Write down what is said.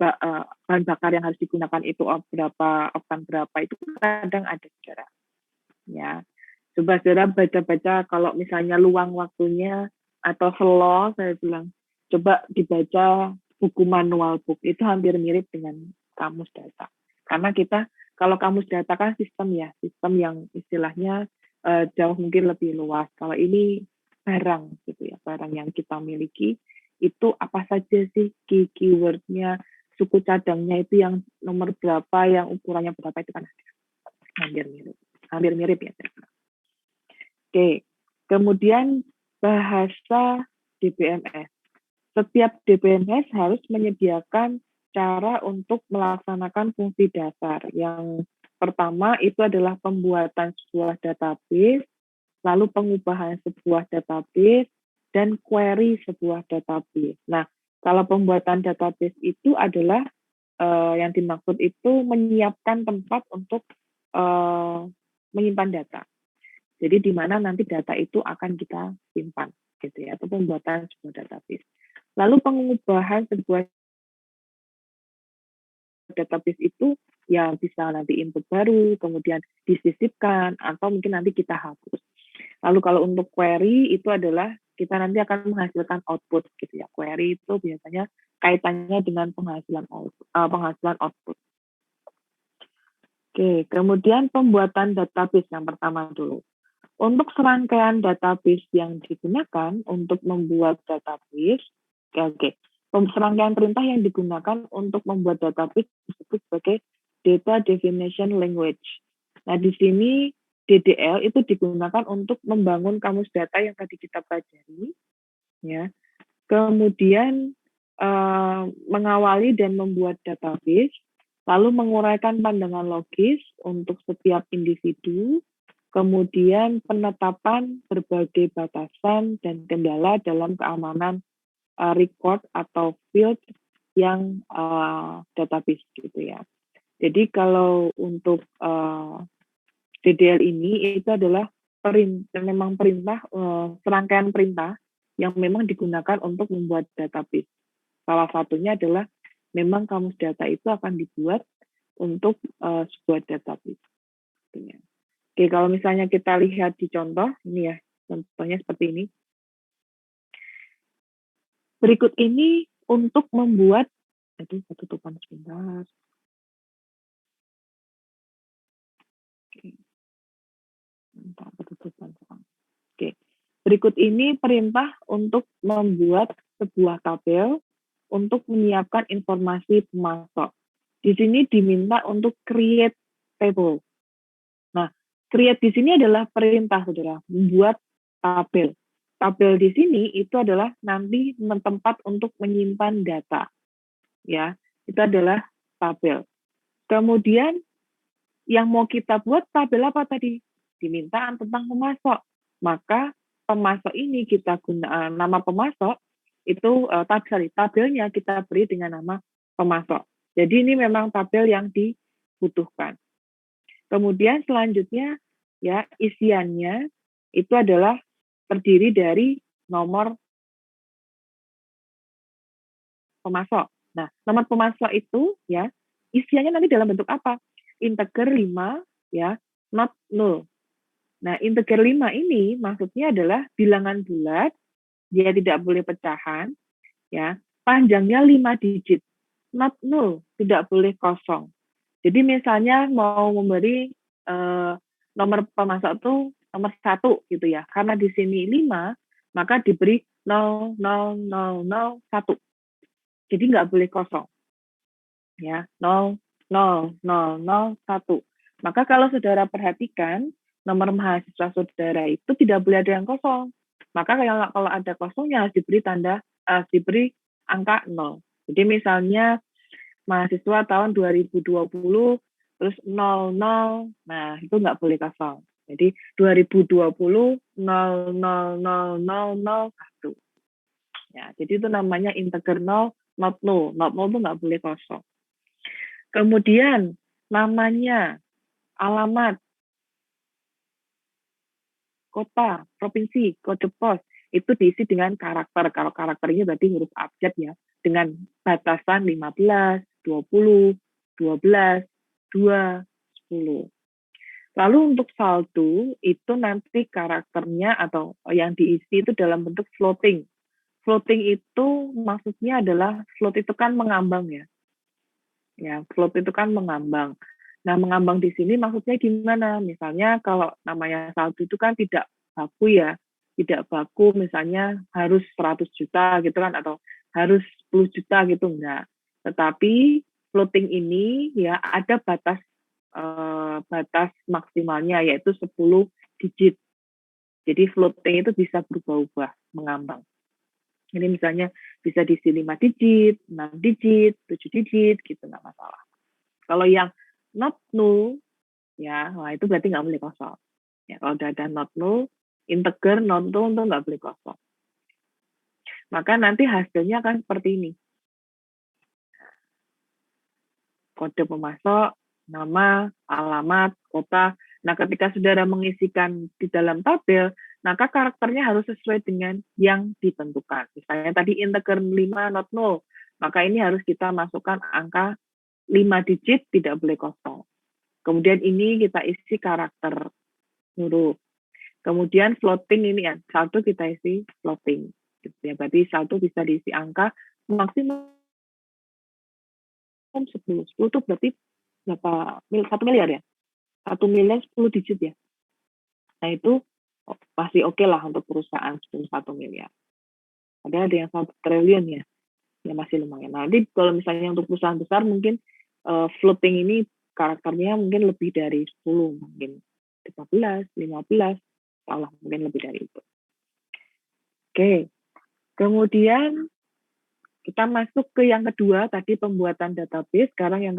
bahan bakar yang harus digunakan itu berapa, oktan berapa, itu kadang ada, saudara. Ya, coba saudara baca-baca kalau misalnya luang waktunya atau slow, saya bilang coba dibaca buku manual book, itu hampir mirip dengan kamus data. Karena kita kalau kamus data kan sistem yang istilahnya jauh mungkin lebih luas. Kalau ini barang gitu ya, barang yang kita miliki itu apa saja sih keywordnya, suku cadangnya itu yang nomor berapa, yang ukurannya berapa, itu kan hampir mirip ya. Oke, kemudian bahasa DBMS. Setiap DBMS harus menyediakan cara untuk melaksanakan fungsi dasar. Yang pertama itu adalah pembuatan sebuah database, lalu pengubahan sebuah database, dan query sebuah database. Nah, kalau pembuatan database itu adalah yang dimaksud itu menyiapkan tempat untuk menyimpan data. Jadi di mana nanti data itu akan kita simpan, gitu ya, atau pembuatan sebuah database. Lalu pengubahan sebuah database itu ya bisa nanti input baru, kemudian disisipkan, atau mungkin nanti kita hapus. Lalu kalau untuk query itu adalah kita nanti akan menghasilkan output gitu ya. Query itu biasanya kaitannya dengan penghasilan output. Oke, kemudian pembuatan database yang pertama dulu. Untuk serangkaian database yang digunakan untuk membuat database, serangkaian perintah yang digunakan untuk membuat database disebut sebagai Data Definition Language. Nah, di sini DDL itu digunakan untuk membangun kamus data yang tadi kita pelajari, ya. Kemudian mengawali dan membuat database, lalu menguraikan pandangan logis untuk setiap individu, kemudian penetapan berbagai batasan dan kendala dalam keamanan record atau field yang database gitu ya. Jadi kalau untuk DDL ini itu adalah serangkaian perintah yang memang digunakan untuk membuat database. Salah satunya adalah memang kamus data itu akan dibuat untuk sebuah database. Oke, kalau misalnya kita lihat di contoh, ini ya, contohnya seperti ini. Berikut ini untuk membuat, ketutupan sebentar. Oke, berikut ini perintah untuk membuat sebuah tabel untuk menyiapkan informasi pemasok. Di sini diminta untuk create table. Nah, create di sini adalah perintah, saudara, membuat tabel. Tabel di sini itu adalah nanti tempat untuk menyimpan data. Ya, itu adalah tabel. Kemudian yang mau kita buat tabel apa tadi? Diminta tentang pemasok. Maka pemasok ini kita gunakan nama pemasok itu tabelnya kita beri dengan nama pemasok. Jadi ini memang tabel yang dibutuhkan. Kemudian selanjutnya ya isiannya itu adalah terdiri dari nomor pemasok. Nah, nomor pemasok itu ya isiannya nanti dalam bentuk apa? Integer 5 ya, not null. Nah, integer 5 ini maksudnya adalah bilangan bulat, dia tidak boleh pecahan, ya. Panjangnya 5 digit. Not null, tidak boleh kosong. Jadi misalnya mau memberi nomor pemasok itu nomor 1 gitu ya. Karena di sini 5, maka diberi 00001. Jadi nggak boleh kosong. Ya, 00001. Maka kalau saudara perhatikan, nomor mahasiswa saudara itu tidak boleh ada yang kosong. Maka kalau ada kosongnya harus diberi angka 0. Jadi misalnya mahasiswa tahun 2020 terus 00, nah itu nggak boleh kosong. Jadi 2020 000001. Ya, jadi itu namanya integer 0, not null. Not null itu nggak boleh kosong. Kemudian namanya, alamat, kota, provinsi, kode pos, itu diisi dengan karakter. Kalau karakternya berarti huruf abjad ya, dengan batasan 15, 20, 12, 2, 10. Lalu untuk saldo itu nanti karakternya atau yang diisi itu dalam bentuk floating. Floating itu maksudnya adalah float itu kan mengambang ya. Ya, float itu kan mengambang. Nah, mengambang di sini maksudnya gimana? Misalnya kalau namanya saldo itu kan tidak baku ya. Tidak baku misalnya harus 100 juta gitu kan atau harus 10 juta gitu enggak. Tetapi floating ini ya ada batas maksimalnya yaitu 10 digit. Jadi floating itu bisa berubah-ubah, mengambang. Ini misalnya bisa diisi 5 digit, 6 digit, 7 digit, gitu nggak masalah. Kalau yang not null, ya, wah itu berarti nggak boleh kosong. Ya, kalau udah ada not null, integer, non null itu nggak boleh kosong. Maka nanti hasilnya akan seperti ini. Kode pemasok, nama, alamat, kota. Nah, ketika saudara mengisikan di dalam tabel, maka karakternya harus sesuai dengan yang ditentukan. Misalnya tadi integer 5 not null, maka ini harus kita masukkan angka 5 digit, tidak boleh kosong. Kemudian ini kita isi karakter huruf. Kemudian floating ini ya, saldo kita isi floating. Gitu ya, berarti saldo bisa diisi angka maksimum 10. 10 itu berarti berapa? 1 miliar ya? 1 miliar 10 digit ya. Nah itu pasti oke lah untuk perusahaan 1 miliar. Ada yang 1 triliun ya, ya masih lumayan. Nah, nanti kalau misalnya untuk perusahaan besar mungkin floating ini karakternya mungkin lebih dari 10, mungkin 15, 15, salah mungkin lebih dari itu. Oke, kemudian kita masuk ke yang kedua, tadi pembuatan database, sekarang yang